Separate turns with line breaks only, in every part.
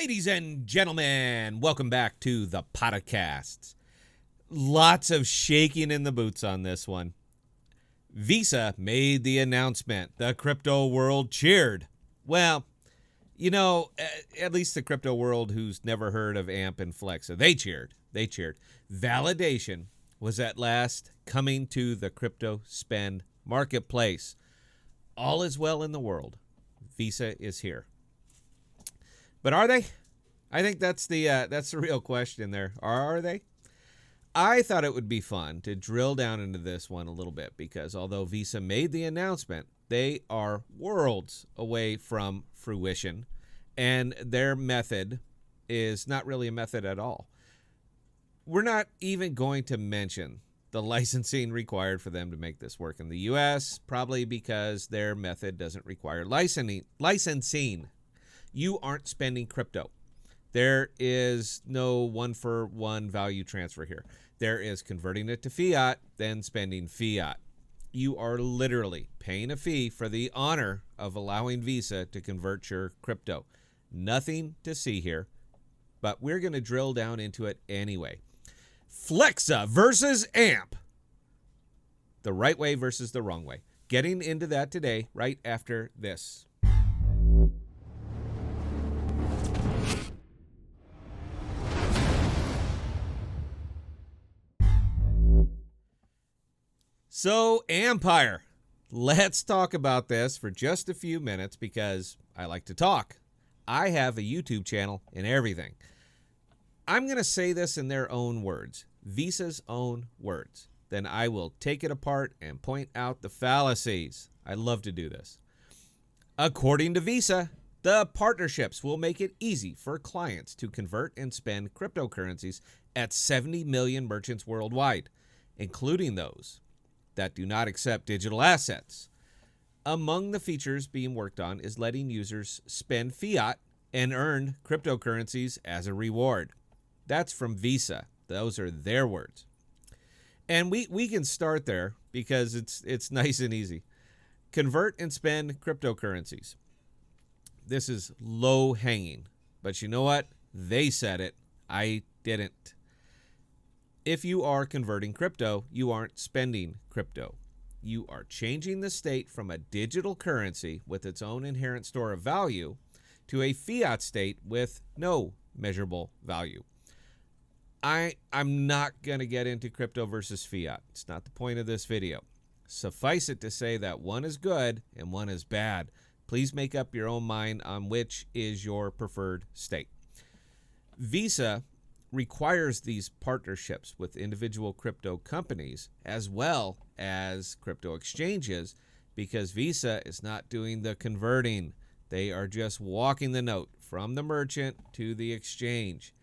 Ladies and gentlemen, welcome back to the podcast. Lots of shaking in the boots on this one. Visa made the announcement. The crypto world cheered. Well, at least the crypto world who's never heard of AMP and Flex. So they cheered. Validation was at last coming to the crypto spend marketplace. All is well in the world. Visa is here. But are they? I think that's the real question there. Are they? I thought it would be fun to drill down into this one a little bit because although Visa made the announcement, they are worlds away from fruition, and their method is not really a method at all. We're not even going to mention the licensing required for them to make this work in the U.S., probably because their method doesn't require licensing. You aren't spending crypto. There is no one-for-one value transfer here. There is converting it to fiat, then spending fiat. You are literally paying a fee for the honor of allowing Visa to convert your crypto. Nothing to see here, but we're going to drill down into it anyway. Flexa versus AMP. The right way versus the wrong way. Getting into that today, right after this. So, Empire, let's talk about this for just a few minutes because I like to talk. I have a YouTube channel and everything. I'm going to say this in their own words, Visa's own words. Then I will take it apart and point out the fallacies. I love to do this. According to Visa, the partnerships will make it easy for clients to convert and spend cryptocurrencies at 70 million merchants worldwide, including those that do not accept digital assets. Among the features being worked on is letting users spend fiat and earn cryptocurrencies as a reward. That's from Visa. Those are their words. And we can start there because it's nice and easy. Convert and spend cryptocurrencies. This is low hanging, but you know what? They said it. I didn't. If you are converting crypto, you aren't spending crypto. You are changing the state from a digital currency with its own inherent store of value to a fiat state with no measurable value. I'm not going to get into crypto versus fiat. It's not the point of this video. Suffice it to say that one is good and one is bad. Please make up your own mind on which is your preferred state. Visa requires these partnerships with individual crypto companies as well as crypto exchanges because Visa is not doing the converting. They are just walking the note from the merchant to the exchange.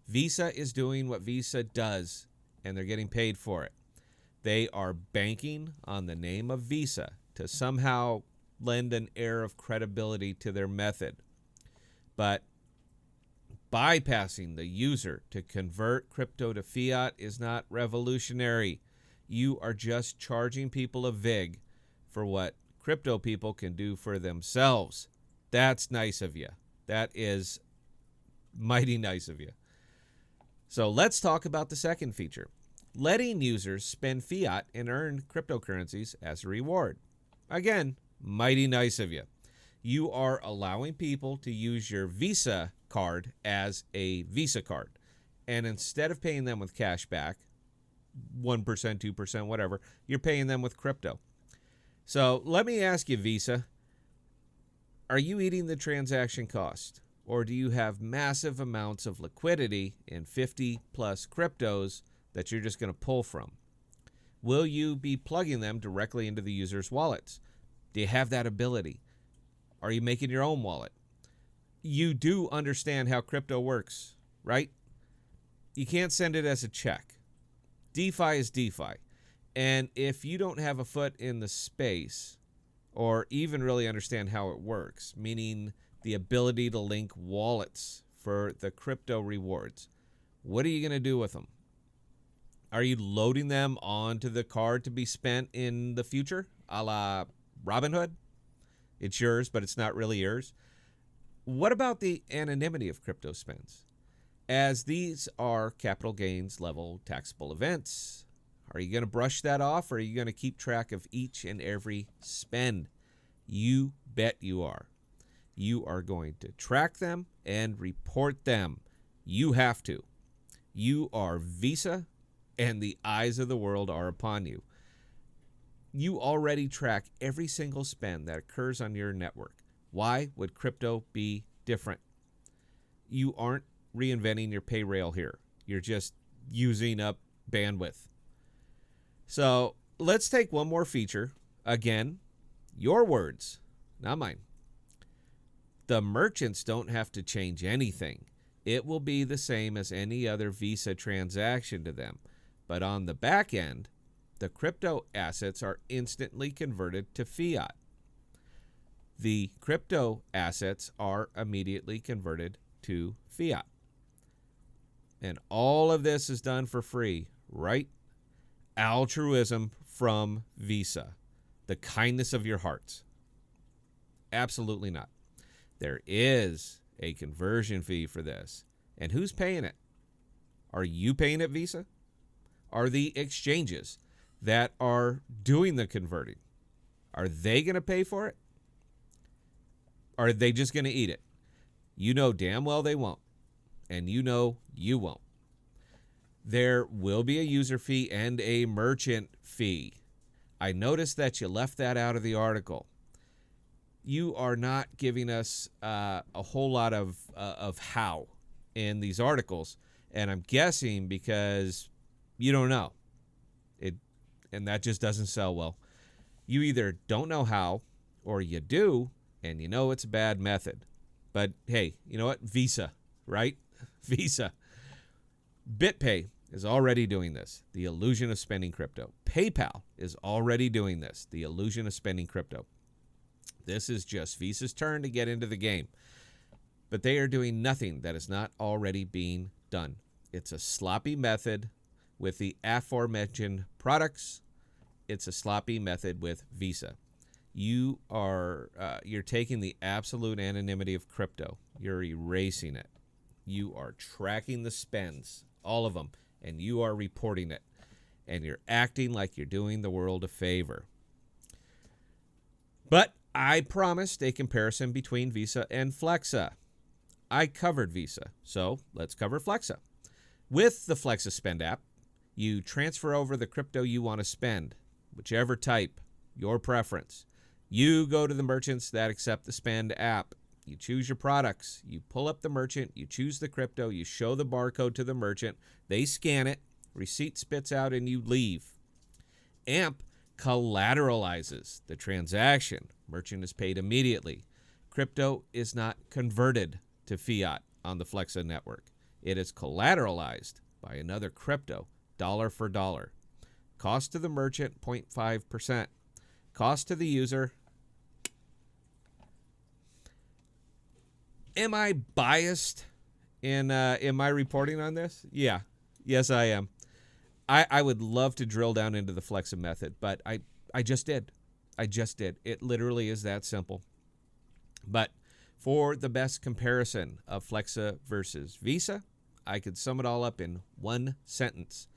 Visa is doing what Visa does, and they're getting paid for it. They are banking on the name of Visa to somehow lend an air of credibility to their method. But bypassing the user to convert crypto to fiat is not revolutionary. You are just charging people a VIG for what crypto people can do for themselves. That's nice of you. That is mighty nice of you. So let's talk about the second feature. Letting users spend fiat and earn cryptocurrencies as a reward. Again, mighty nice of you. You are allowing people to use your Visa card as a Visa card. And instead of paying them with cash back, 1%, 2%, whatever, you're paying them with crypto. So let me ask you, Visa, are you eating the transaction cost? Or do you have massive amounts of liquidity in 50 plus cryptos that you're just going to pull from? Will you be plugging them directly into the user's wallets? Do you have that ability? Are you making your own wallet? You do understand how crypto works, right? You can't send it as a check. DeFi is DeFi. And if you don't have a foot in the space or even really understand how it works, meaning the ability to link wallets for the crypto rewards, what are you going to do with them? Are you loading them onto the card to be spent in the future, a la Robinhood? It's yours, but it's not really yours. What about the anonymity of crypto spends? As these are capital gains level taxable events, are you going to brush that off, or are you going to keep track of each and every spend? You bet you are. You are going to track them and report them. You have to. You are Visa, and the eyes of the world are upon you. You already track every single spend that occurs on your network. Why would crypto be different? You aren't reinventing your pay rail here. You're just using up bandwidth. So let's take one more feature. Again, your words, not mine. The merchants don't have to change anything. It will be the same as any other Visa transaction to them. But on the back end, the crypto assets are instantly converted to fiat. The crypto assets are immediately converted to fiat. And all of this is done for free, right? Altruism from Visa. The kindness of your hearts. Absolutely not. There is a conversion fee for this. And who's paying it? Are you paying it, Visa? Are the exchanges that are doing the converting, are they going to pay for it? Are they just going to eat it? You know damn well they won't. And you know you won't. There will be a user fee and a merchant fee. I noticed that you left that out of the article. You are not giving us a whole lot of how in these articles. And I'm guessing because you don't know. And that just doesn't sell well. You either don't know how, or you do, and you know it's a bad method. But hey, you know what? Visa, right? Visa. BitPay is already doing this, the illusion of spending crypto. PayPal is already doing this, the illusion of spending crypto. This is just Visa's turn to get into the game. But they are doing nothing that is not already being done. It's a sloppy method with the aforementioned products. It's a sloppy method with Visa. You're taking the absolute anonymity of crypto. You're erasing it. You are tracking the spends, all of them, and you are reporting it. And you're acting like you're doing the world a favor. But I promised a comparison between Visa and Flexa. I covered Visa, so let's cover Flexa. With the Flexa Spend app, you transfer over the crypto you want to spend, whichever type, your preference. You go to the merchants that accept the Spend app. You choose your products. You pull up the merchant. You choose the crypto. You show the barcode to the merchant. They scan it. Receipt spits out, and you leave. AMP collateralizes the transaction. Merchant is paid immediately. Crypto is not converted to fiat on the Flexa network. It is collateralized by another crypto, dollar for dollar. Cost to the merchant, 0.5%. Cost to the user. Am I biased in my reporting on this? Yeah. Yes, I am. I would love to drill down into the Flexa method, but I just did. It literally is that simple. But for the best comparison of Flexa versus Visa, I could sum it all up in one sentence.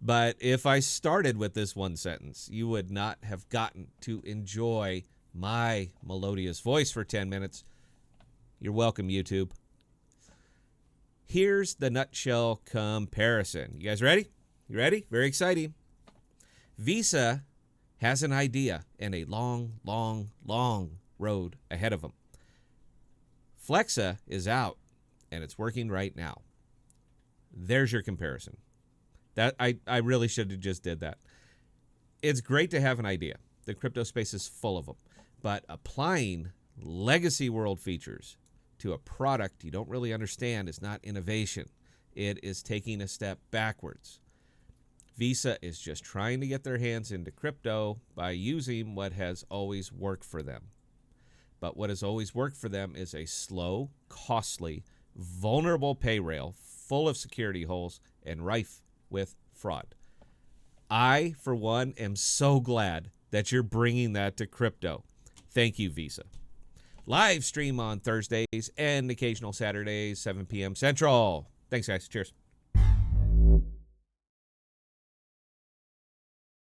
But if I started with this one sentence, you would not have gotten to enjoy my melodious voice for 10 minutes. You're welcome, YouTube. Here's the nutshell comparison. You guys ready? You ready? Very exciting. Visa has an idea and a long, long, long road ahead of them. Flexa is out, and it's working right now. There's your comparison. That I really should have just did that. It's great to have an idea. The crypto space is full of them. But applying legacy world features to a product you don't really understand is not innovation. It is taking a step backwards. Visa is just trying to get their hands into crypto by using what has always worked for them. But what has always worked for them is a slow, costly, vulnerable pay rail full of security holes and rife with fraud. I, for one, am so glad that you're bringing that to crypto. Thank you, Visa. Live stream on Thursdays and occasional Saturdays, 7 p.m. Central. Thanks, guys. Cheers.